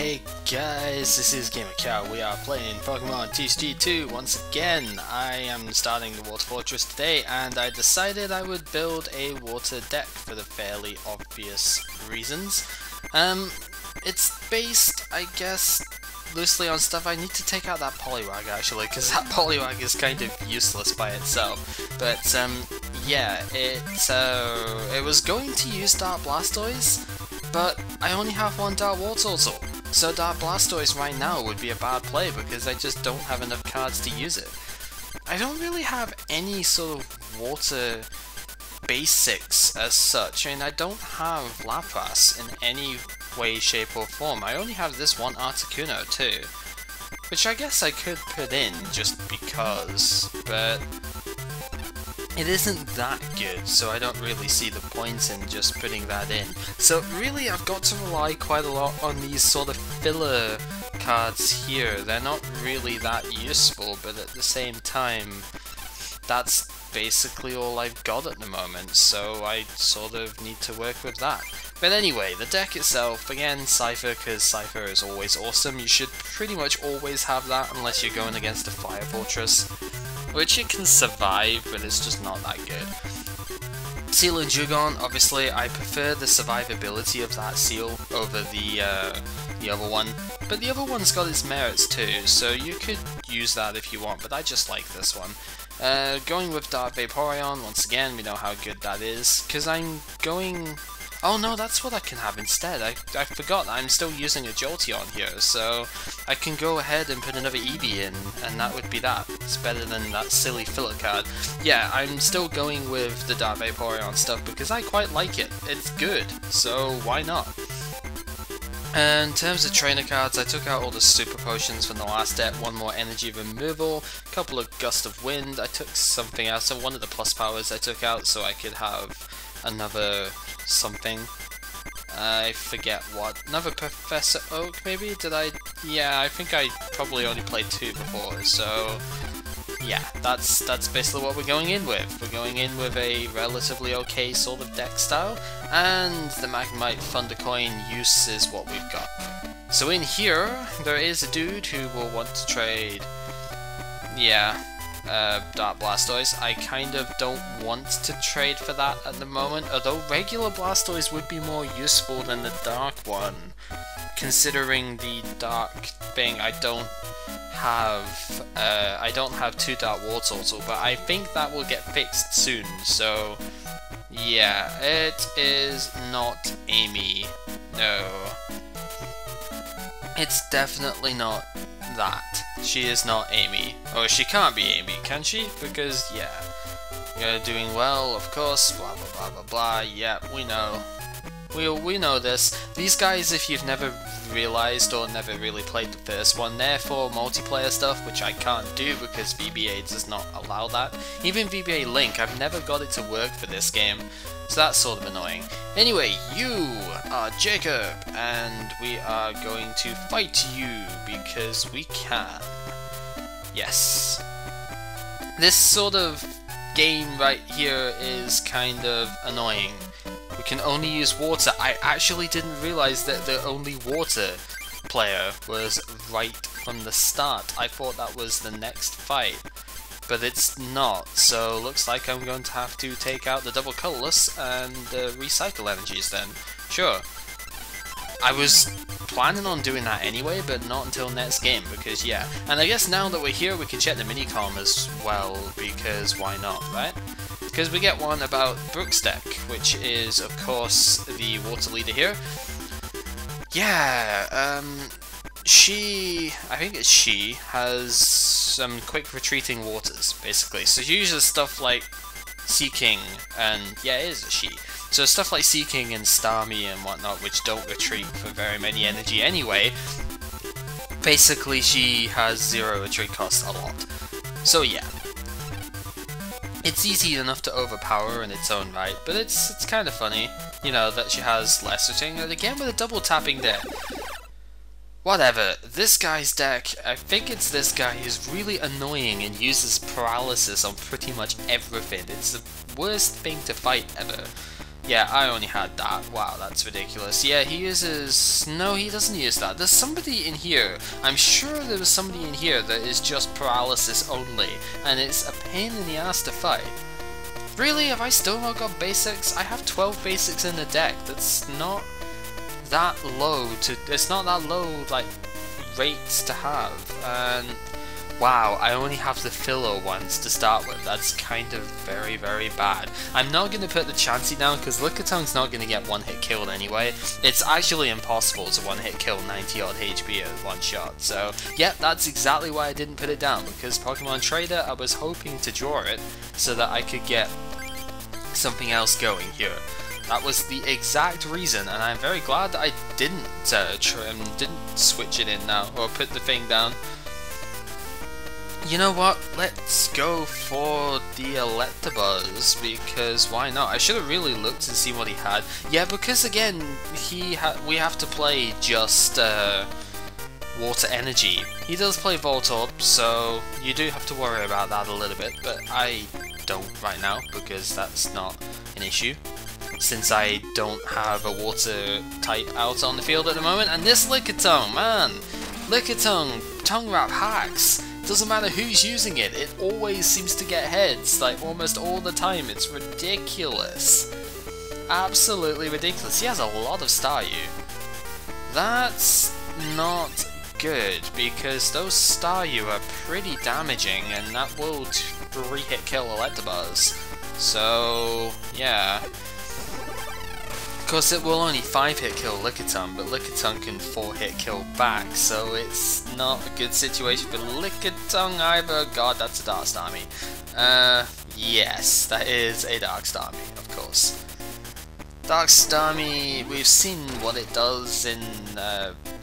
Hey guys, this is Gamer. We are playing Pokemon TCG2 once again. I am starting the Water Fortress today, and I decided I would build a water deck for the fairly obvious reasons. It's based, I guess, loosely on stuff. I need to take out that Poliwag actually, because that Poliwag is kind of useless by itself. But yeah, it was going to use Dark Blastoise, but I only have one Dark Wartortle. So Dark Blastoise right now would be a bad play because I just don't have enough cards to use it. I don't really have any sort of water basics as such. I mean, I don't have Lapras in any way, shape or form. I only have this one Articuno too, which I guess I could put in just because, but it isn't that good, so I don't really see the point in just putting that in. So really I've got to rely quite a lot on these sort of filler cards here. They're not really that useful, but at the same time, that's basically all I've got at the moment, so I sort of need to work with that. But anyway, the deck itself, again, Cypher, because Cypher is always awesome. You should pretty much always have that unless you're going against a Fire Fortress, which it can survive, but it's just not that good. Seal and Jugon, obviously, I prefer the survivability of that Seal over the other one, but the other one's got its merits too, so you could use that if you want, but I just like this one. Going with Dark Vaporeon, once again, we know how good that is, because I'm going... Oh no, that's what I can have instead. I forgot I'm still using a Jolteon here, so I can go ahead and put another Eevee in, and that would be that. It's better than that silly filler card. Yeah, I'm still going with the Dark Vaporeon stuff because I quite like it. It's good, so why not? And in terms of trainer cards, I took out all the super potions from the last deck, one more energy removal, a couple of gust of wind, I took something out, so one of the plus powers I took out so I could have another something. I forget what. Another Professor Oak maybe? Did I? Yeah, I think I probably only played two before, so yeah, that's basically what we're going in with. We're going in with a relatively okay sort of deck style, and the Magnemite Thundercoin use is what we've got. So in here, there is a dude who will want to trade, yeah, Dark Blastoise. I kind of don't want to trade for that at the moment, although regular Blastoise would be more useful than the Dark one, considering the Dark thing. I don't have two Dark Wartortle, but I think that will get fixed soon, so yeah, it is not Amy. No. It's definitely not that. She is not Amy. Oh, she can't be Amy, can she? Because, yeah. You're doing well, of course, blah blah blah blah blah, yeah, we know. We know this. These guys, if you've never realised or never really played the first one, they're for multiplayer stuff, which I can't do because VBA does not allow that. Even VBA Link, I've never got it to work for this game, so that's sort of annoying. Anyway, you are Jacob, and we are going to fight you because we can. Yes. This sort of game right here is kind of annoying. We can only use water. I actually didn't realise that the only water player was right from the start. I thought that was the next fight, but it's not, so looks like I'm going to have to take out the double colorless and recycle energies then. Sure. I was planning on doing that anyway, but not until next game, because yeah. And I guess now that we're here, we can check the minicom as well, because why not, right? Because we get one about Brooke's deck, which is, of course, the water leader here. Yeah, I think it's she, has some quick retreating waters, basically. So she uses stuff like Seeking, and yeah, it is a she. So stuff like Seeking and Starmie and whatnot, which don't retreat for very many energy anyway, basically she has zero retreat cost a lot. So yeah. It's easy enough to overpower in its own right, but it's kind of funny, you know, that she has less retreating, and again with a double tapping deck. Whatever, this guy's deck, I think it's this guy, is really annoying and uses paralysis on pretty much everything. It's the worst thing to fight ever. Yeah, I only had that. Wow, that's ridiculous. Yeah, he uses... No, he doesn't use that. There's somebody in here. I'm sure there was somebody in here that is just paralysis only, and it's a pain in the ass to fight. Really? Have I still not got basics? I have 12 basics in the deck. That's not that low to... It's not that low, like, rates to have. And... Wow, I only have the filler ones to start with. That's kind of very, very bad. I'm not going to put the Chansey down because Lickitung's not going to get one hit killed anyway. It's actually impossible to one hit kill 90 odd HP at one shot. So, yeah, that's exactly why I didn't put it down, because Pokemon Trader, I was hoping to draw it so that I could get something else going here. That was the exact reason, and I'm very glad that I didn't switch it in now, or put the thing down. You know what, let's go for the Electabuzz, because why not? I should have really looked and see what he had. Yeah, because again, we have to play just Water Energy. He does play Voltorb, so you do have to worry about that a little bit, but I don't right now, because that's not an issue, since I don't have a Water type out on the field at the moment. And this Lickitung, man! Lickitung, Tongue Wrap hacks! Doesn't matter who's using it, it always seems to get heads, like almost all the time. It's ridiculous. Absolutely ridiculous. He has a lot of Staryu. That's not good, because those Staryu are pretty damaging, and that will 3-hit kill Electabuzz. So, yeah. Of course, it will only 5-hit kill Lickitung, but Lickitung can 4-hit kill back, so it's not a good situation for Lickitung either. God, that's a Dark Starmie. Yes, that is a Dark Starmie, of course. Dark Starmie, we've seen what it does in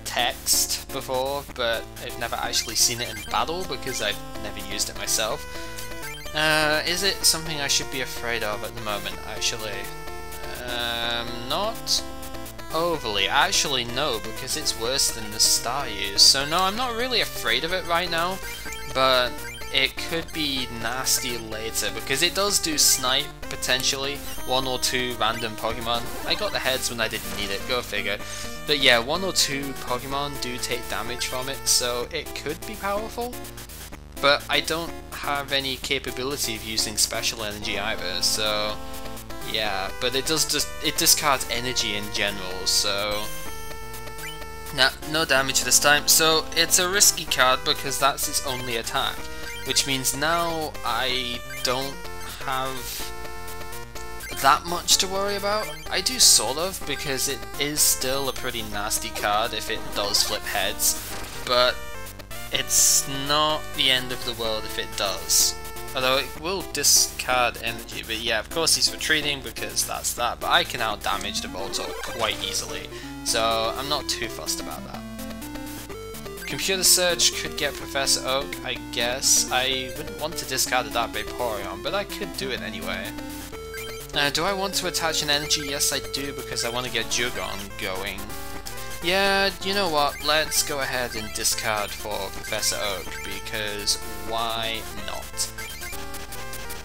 text before, but I've never actually seen it in battle because I've never used it myself. Is it something I should be afraid of at the moment, actually? Not overly. Actually, no, because it's worse than the Staryu. So no, I'm not really afraid of it right now, but it could be nasty later, because it does do Snipe, potentially. 1 or 2 random Pokemon. I got the heads when I didn't need it, go figure. But yeah, 1 or 2 Pokemon do take damage from it, so it could be powerful. But I don't have any capability of using Special Energy either, so... Yeah, but it discards energy in general, so... Nah, no damage this time. So it's a risky card because that's its only attack, which means now I don't have that much to worry about. I do sort of, because it is still a pretty nasty card if it does flip heads, but it's not the end of the world if it does. Although it will discard energy, but yeah, of course he's retreating because that's that, but I can out-damage the Voltorb quite easily, so I'm not too fussed about that. Computer Search could get Professor Oak, I guess. I wouldn't want to discard a Dark Vaporeon, but I could do it anyway. Do I want to attach an energy? Yes, I do, because I want to get Jugon going. Yeah, you know what, let's go ahead and discard for Professor Oak, because why not?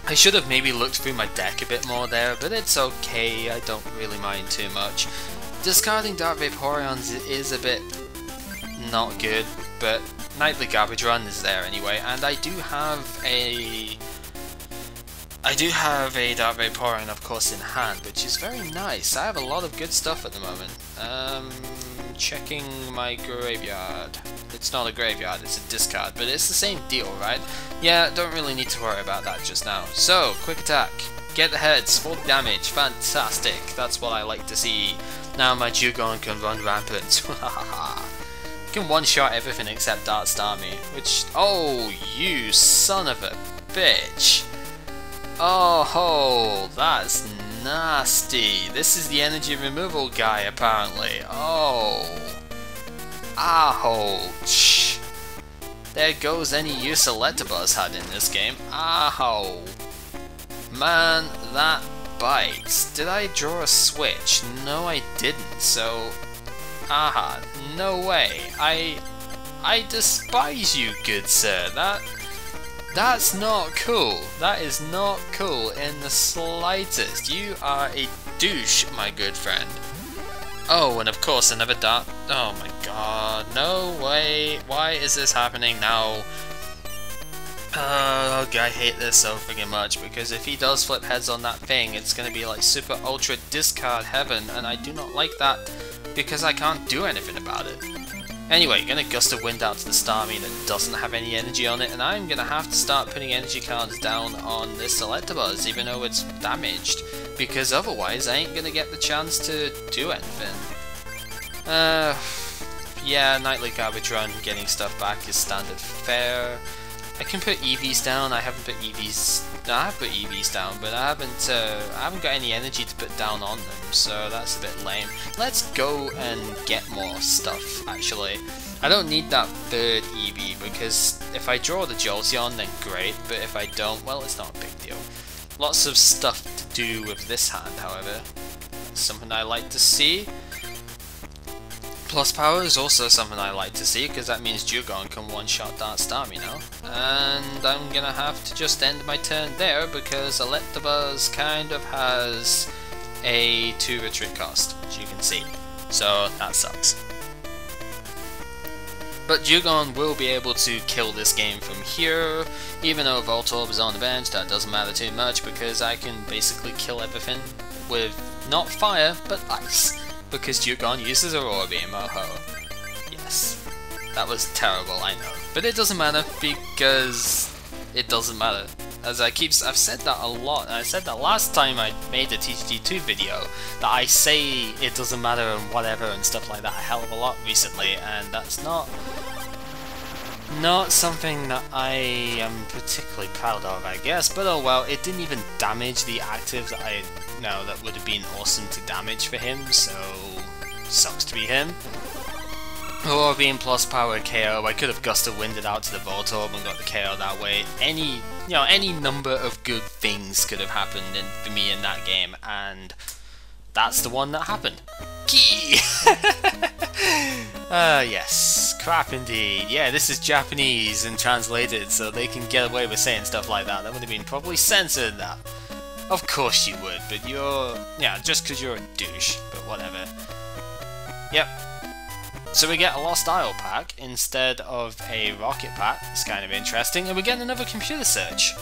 I should have maybe looked through my deck a bit more there, but it's okay, I don't really mind too much. Discarding Dark Vaporeons is a bit not good, but Nightly Garbage Run is there anyway, and I do have a Dark Vaporeon, of course, in hand, which is very nice. I have a lot of good stuff at the moment. Checking my graveyard. It's not a graveyard, it's a discard, but it's the same deal, right? Yeah, don't really need to worry about that just now. So, quick attack. Get the heads, 40 damage, fantastic. That's what I like to see. Now my Jugon can run rampant. Can one-shot everything except Dark Starmie, which... Oh, you son of a bitch. Oh, that's nasty. This is the energy removal guy, apparently. Oh. Ouch. There goes any use Electabuzz had in this game. Ow. Man, that bites. Did I draw a switch? No, I didn't, so... Aha, no way. I despise you, good sir. That's not cool. That is not cool in the slightest. You are a douche, my good friend. Oh, and of course another dart. Oh my god, no way. Why is this happening now? Oh, I hate this so freaking much, because if he does flip heads on that thing, it's gonna be like super ultra discard heaven, and I do not like that, because I can't do anything about it. Anyway, gonna gust of wind out to the Starmie that doesn't have any energy on it, and I'm gonna have to start putting energy cards down on this Electabuzz, even though it's damaged, because otherwise I ain't gonna get the chance to do anything. Yeah, Nightly Garbage Run, getting stuff back is standard fare. I can put EVs down. I haven't put EVs. No, I have put EVs down, but I haven't got any energy to put down on them, so that's a bit lame. Let's go and get more stuff. Actually, I don't need that third EV, because if I draw the Jolteon, then great. But if I don't, well, it's not a big deal. Lots of stuff to do with this hand, however. Something I like to see. Plus power is also something I like to see, because that means Dewgong can one-shot that Starmie now. And I'm gonna have to just end my turn there, because Electabuzz kind of has a 2 retreat cost, as you can see. So that sucks. But Dewgong will be able to kill this game from here. Even though Voltorb is on the bench, that doesn't matter too much, because I can basically kill everything with not fire, but ice. Because Dewgong uses Aurora Beam, oh ho. Yes. That was terrible, I know. But it doesn't matter, because it doesn't matter. As I've said that a lot, and I said that last time I made a TGT2 video, that I say it doesn't matter and whatever and stuff like that a hell of a lot recently, and that's not something that I am particularly proud of, I guess, but oh well, it didn't even damage the active that would have been awesome to damage for him, so sucks to be him. Or being plus power KO, I could have Gust of Winded out to the Voltorb and got the KO that way. Any number of good things could have happened for me in that game, and that's the one that happened. Key! Yes, crap indeed. Yeah, this is Japanese and translated, so they can get away with saying stuff like that. That would have been probably censored, that. Of course you would, but yeah, just because you're a douche, but whatever. Yep. So we get a Lost Isle pack instead of a Rocket pack. It's kind of interesting, and we get another Computer Search.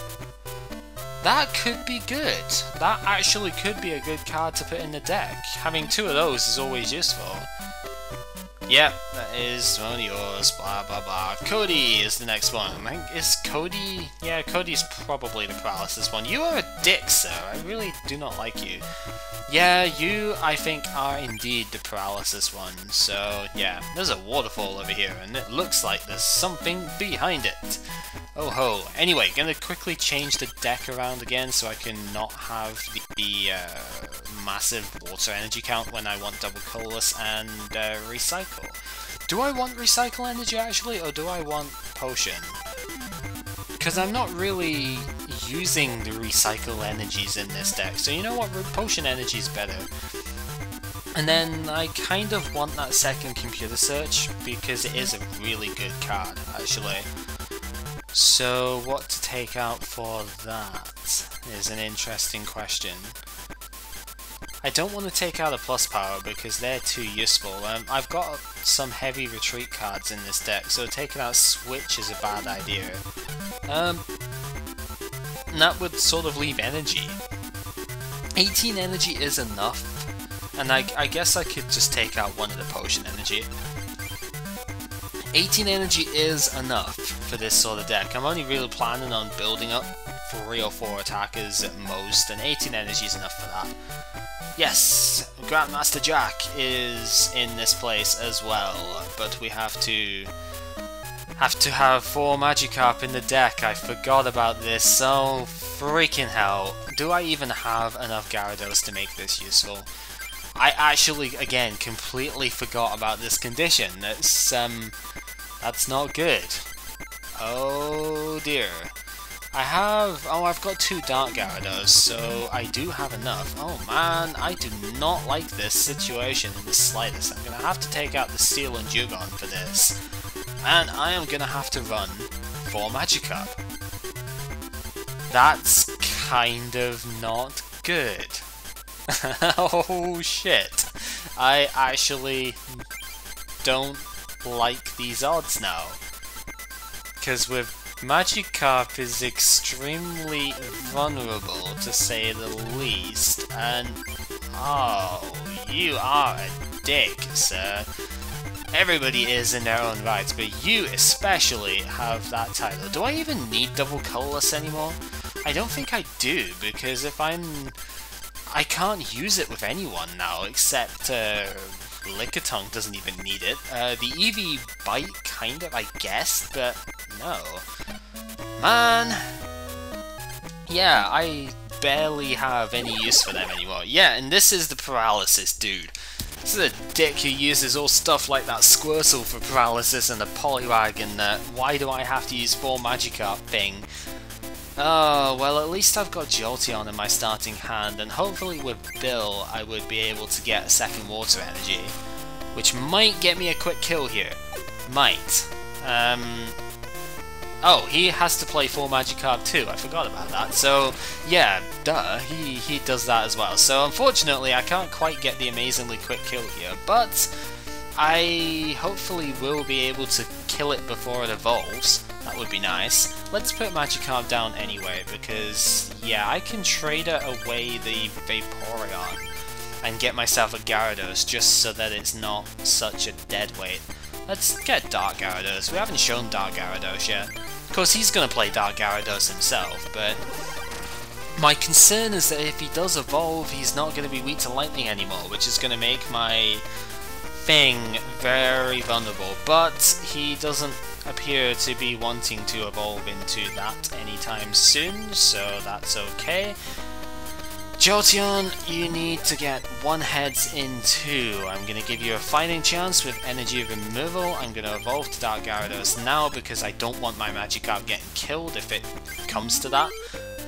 That could be good. That actually could be a good card to put in the deck. Having 2 of those is always useful. Yep, that is one of yours, blah blah blah. Cody is the next one. Is Cody? Yeah, Cody's probably the paralysis one. You are a dick, sir. I really do not like you. Yeah, you, I think, are indeed the paralysis one. So, yeah, there's a waterfall over here, and it looks like there's something behind it. Oh ho. Anyway, gonna quickly change the deck around again so I can not have the massive water energy count when I want double colorless and recycle. Do I want recycle energy actually, or do I want potion? Because I'm not really using the recycle energies in this deck, so you know what, potion energy is better. And then I kind of want that second Computer Search because it is a really good card actually. So what to take out for that is an interesting question. I don't want to take out a plus power because they're too useful. I've got some heavy retreat cards in this deck, so taking out Switch is a bad idea. And that would sort of leave energy. 18 energy is enough, and I guess I could just take out one of the potion energy. 18 energy is enough for this sort of deck. I'm only really planning on building up 3 or 4 attackers at most, and 18 energy is enough for that. Yes, Grandmaster Jack is in this place as well, but we have to have 4 Magikarp in the deck. I forgot about this, so freaking hell. Do I even have enough Gyarados to make this useful? I actually, again, completely forgot about this condition. That's not good. Oh dear. I've got 2 Dark Gyarados, so I do have enough. Oh man, I do not like this situation in the slightest. I'm gonna have to take out the Steel and Dewgong for this. And I am gonna have to run 4 Magikarp. That's kind of not good. Oh shit. I actually don't like these odds now. Because with Magikarp is extremely vulnerable, to say the least, and oh, you are a dick, sir. Everybody is in their own rights, but you especially have that title. Do I even need double colorless anymore? I don't think I do, because if I can't use it with anyone now, except Lickitung doesn't even need it. The Eevee Bite, kind of, I guess, but no. Man! Yeah, I barely have any use for them anymore. Yeah, and this is the paralysis dude. This is a dick who uses all stuff like that Squirtle for paralysis and the Poliwag and the why do I have to use 4 Magikarp thing. Oh, well at least I've got Jolteon in my starting hand, and hopefully with Bill I would be able to get a second Water Energy, which might get me a quick kill here. Might. Oh, he has to play 4 Magikarp too, I forgot about that. So, yeah, duh, he does that as well. So unfortunately I can't quite get the amazingly quick kill here, but I hopefully will be able to kill it before it evolves. That would be nice. Let's put Magikarp down anyway, because, yeah, I can trade it away the Vaporeon and get myself a Gyarados just so that it's not such a dead weight. Let's get Dark Gyarados. We haven't shown Dark Gyarados yet. Of course, he's going to play Dark Gyarados himself, but my concern is that if he does evolve, he's not going to be weak to lightning anymore, which is going to make my thing very vulnerable, but he doesn't appear to be wanting to evolve into that anytime soon, so that's okay. Jolteon, you need to get 1 heads in 2. I'm going to give you a fighting chance with energy removal. I'm going to evolve to Dark Gyarados now because I don't want my Magikarp getting killed if it comes to that.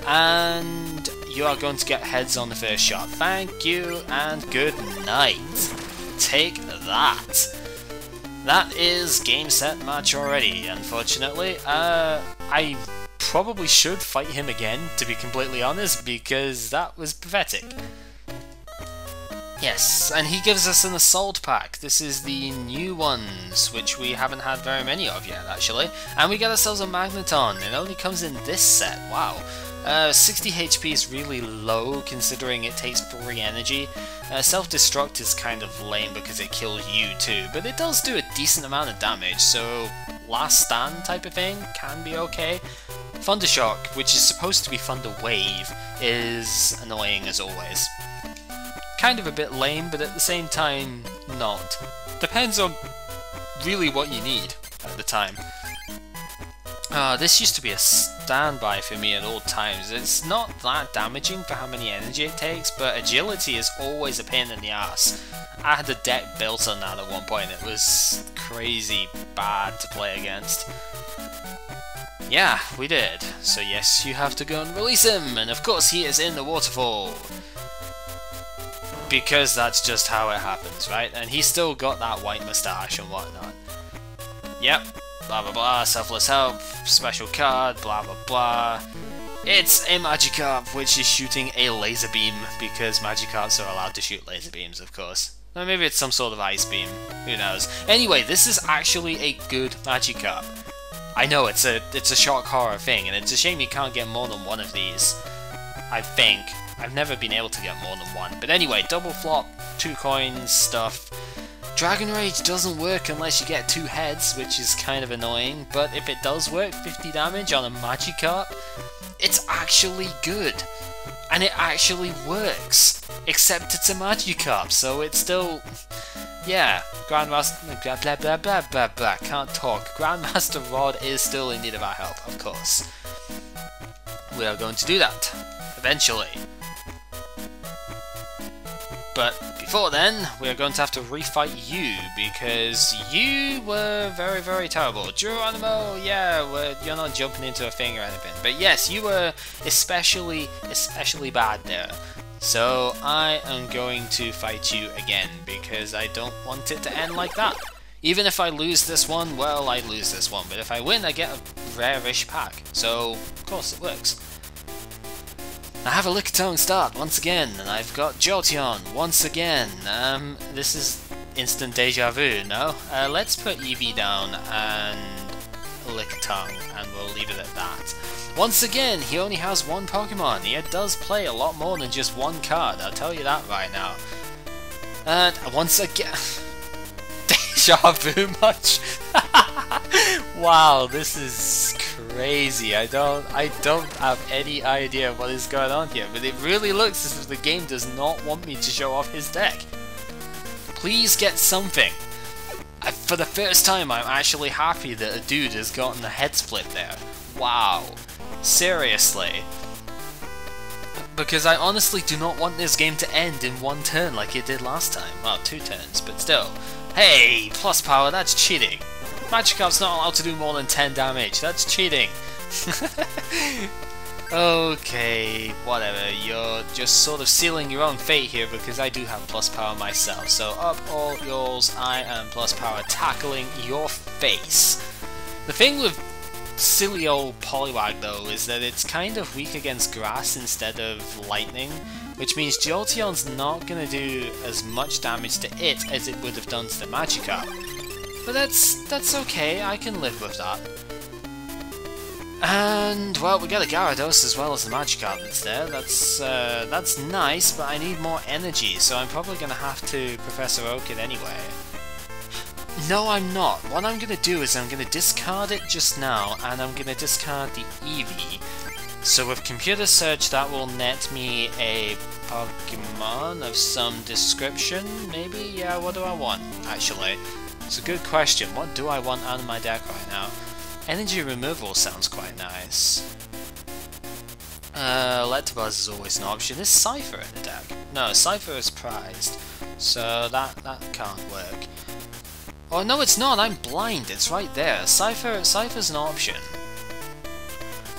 And you are going to get heads on the first shot. Thank you and good night. Take that. That is game, set, match already, unfortunately. I probably should fight him again, to be completely honest, because that was pathetic. Yes, and he gives us an Assault Pack. This is the new ones, which we haven't had very many of yet, actually. And we get ourselves a Magneton. It only comes in this set, wow. 60 HP is really low, considering it takes 3 energy. Self-destruct is kind of lame because it kills you too, but it does do a decent amount of damage, so last stand type of thing can be okay. Thundershock, which is supposed to be Thunder Wave, is annoying as always. Kind of a bit lame, but at the same time, not. Depends on really what you need at the time. This used to be a standby for me at all times. It's not that damaging for how many energy it takes, but agility is always a pain in the ass. I had a deck built on that at one point. It was crazy bad to play against. Yeah, we did. So yes, you have to go and release him, and of course he is in the waterfall. Because that's just how it happens, right? And he's still got that white moustache and whatnot. Yep. Blah blah blah, selfless help, special card, blah blah blah. It's a Magikarp which is shooting a laser beam, because Magikarps are allowed to shoot laser beams, of course. Or maybe it's some sort of ice beam, who knows. Anyway, this is actually a good Magikarp. I know it's a shock horror thing, and it's a shame you can't get more than 1 of these. I think. I've never been able to get more than 1. But anyway, double flop, 2 coins, stuff. Dragon Rage doesn't work unless you get 2 heads, which is kind of annoying, but if it does work, 50 damage on a Magikarp, it's actually good. And it actually works. Except it's a Magikarp, so it's still... Yeah, Grandmaster... blah blah blah blah blah blah, can't talk. Grandmaster Rod is still in need of our help, of course. We are going to do that, eventually. But before then, we are going to have to refight you, because you were very, very terrible. Geronimo, yeah, you're not jumping into a thing or anything. But yes, you were especially bad there. So I am going to fight you again, because I don't want it to end like that. Even if I lose this one, well, I lose this one. But if I win, I get a rare-ish pack. So, of course, it works. I have a Lickitung start once again, and I've got Jolteon once again. This is instant deja vu, no? Let's put Eevee down and Lickitung, and we'll leave it at that. Once again, he only has one Pokemon. He does play a lot more than just one card, I'll tell you that right now. And once again... deja vu much? Wow, this is crazy. I don't have any idea what is going on here, but it really looks as if the game does not want me to show off his deck. Please get something. For the first time, I'm actually happy that a dude has gotten a head split there. Wow. Seriously. Because I honestly do not want this game to end in one turn like it did last time. Well, 2 turns, but still. Hey, plus power, that's cheating. Magikarp's not allowed to do more than 10 damage, that's cheating. Okay, whatever, you're just sort of sealing your own fate here because I do have plus power myself. So up all yours, I am plus power tackling your face. The thing with silly old Poliwag though is that it's kind of weak against grass instead of lightning, which means Jolteon's not going to do as much damage to it as it would have done to the Magikarp. But that's okay, I can live with that. And, well, we got a Gyarados as well as the Magikarp that's there. That's nice, but I need more energy, so I'm probably going to have to Professor Oak it anyway. No, I'm not. What I'm going to do is I'm going to discard it just now, and I'm going to discard the Eevee. So with Computer Search, that will net me a Pokemon of some description, maybe? Yeah, what do I want, actually? It's a good question. What do I want out of my deck right now? Energy removal sounds quite nice. Electabuzz is always an option. Is Cypher in the deck? No, Cypher is prized, so that can't work. Oh no, it's not. I'm blind. It's right there. Cypher's an option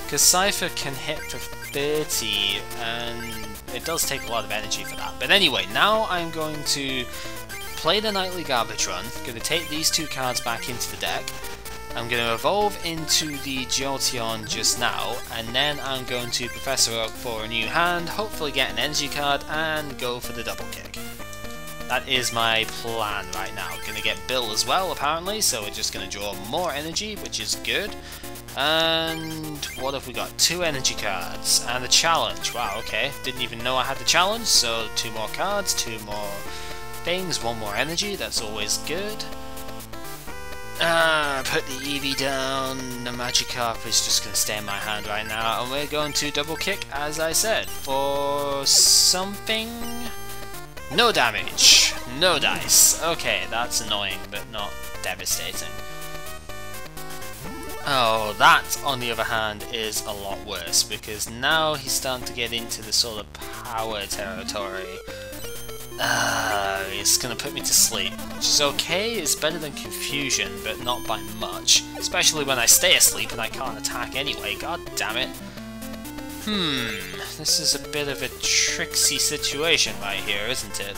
because Cypher can hit for 30, and it does take a lot of energy for that. But anyway, now I'm going to play the Nightly Garbage Run. Going to take these 2 cards back into the deck. I'm going to evolve into the Jolteon just now, and then I'm going to Professor Oak for a new hand, hopefully get an energy card, and go for the double kick. That is my plan right now. Going to get Bill as well, apparently, so we're just going to draw more energy, which is good. And what have we got? 2 energy cards, and a challenge. Wow, okay. Didn't even know I had the challenge, so 2 more cards, 2 more things, 1 more energy, that's always good. Put the Eevee down, the Magikarp is just going to stay in my hand right now, and we're going to double kick, as I said, for something... No damage! No dice! Okay, that's annoying, but not devastating. Oh, that, on the other hand, is a lot worse, because now he's starting to get into the sort of power territory. It's gonna put me to sleep, which is okay, it's better than confusion, but not by much. Especially when I stay asleep and I can't attack anyway, god damn it. This is a bit of a tricksy situation right here, isn't it?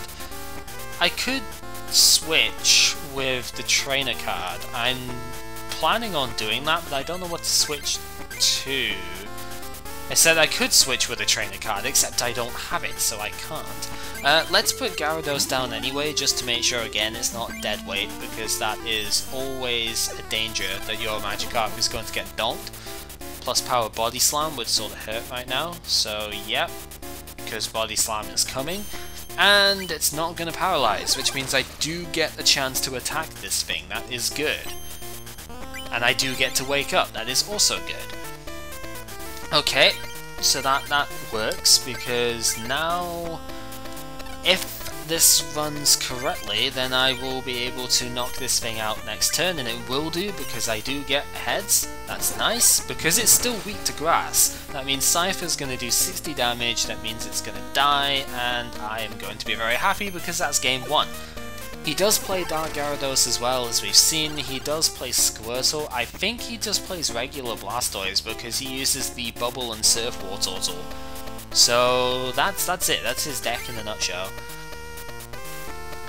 I could switch with the trainer card. I'm planning on doing that, but I don't know what to switch to. I said I could switch with a trainer card, except I don't have it, so I can't. Let's put Gyarados down anyway, just to make sure again it's not dead weight, because that is always a danger that your Magikarp is going to get donked. Plus power Body Slam would sort of hurt right now, so yep, because Body Slam is coming. And it's not going to paralyze, which means I do get a chance to attack this thing, that is good. And I do get to wake up, that is also good. Okay, so that works, because now, if this runs correctly, then I will be able to knock this thing out next turn, and it will do, because I do get heads. That's nice, because it's still weak to grass. That means Cypher's going to do 60 damage, that means it's going to die, and I am going to be very happy, because that's game 1. He does play Dark Gyarados as well, as we've seen. He does play Squirtle. I think he just plays regular Blastoise because he uses the Bubble and Surf Water tool. So that's it. That's his deck in a nutshell.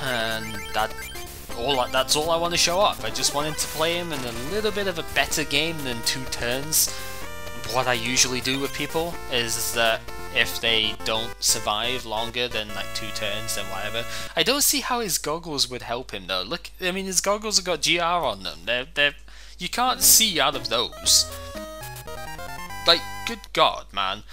And that's all I want to show off. I just wanted to play him in a little bit of a better game than 2 turns. What I usually do with people is that if they don't survive longer than like 2 turns, then whatever. I don't see how his goggles would help him though. Look, I mean, his goggles have got GR on them. They're you can't see out of those. Like, good God, man.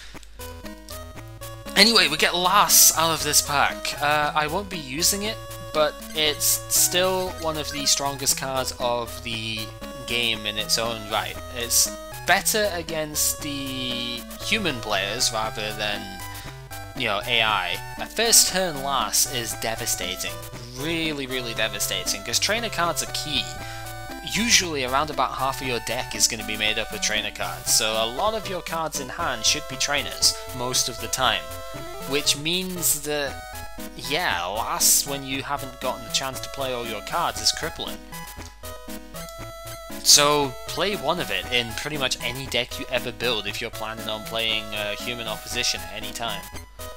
Anyway, we get Lass out of this pack. I won't be using it, but it's still one of the strongest cards of the game in its own right. It's better against the human players rather than, you know, AI. A first turn Lass is devastating. Really, really devastating, because trainer cards are key. Usually around about half of your deck is going to be made up of trainer cards, so a lot of your cards in hand should be trainers most of the time. Which means that, yeah, Lass, when you haven't gotten the chance to play all your cards, is crippling. So play one of it in pretty much any deck you ever build if you're planning on playing human opposition at any time.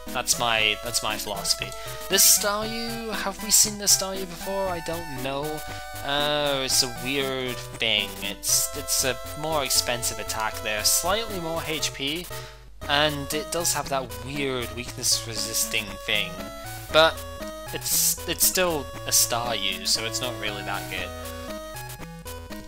That's my philosophy. This Staryu, have we seen this Staryu before? I don't know. It's a weird thing. It's a more expensive attack there, slightly more HP, and it does have that weird weakness resisting thing. But it's still a Staryu, so it's not really that good.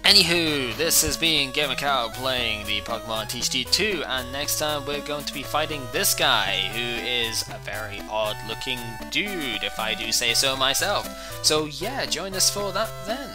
Anywho, this has been Magikarp playing the Pokemon TCG2, and next time we're going to be fighting this guy, who is a very odd looking dude, if I do say so myself. So yeah, join us for that then.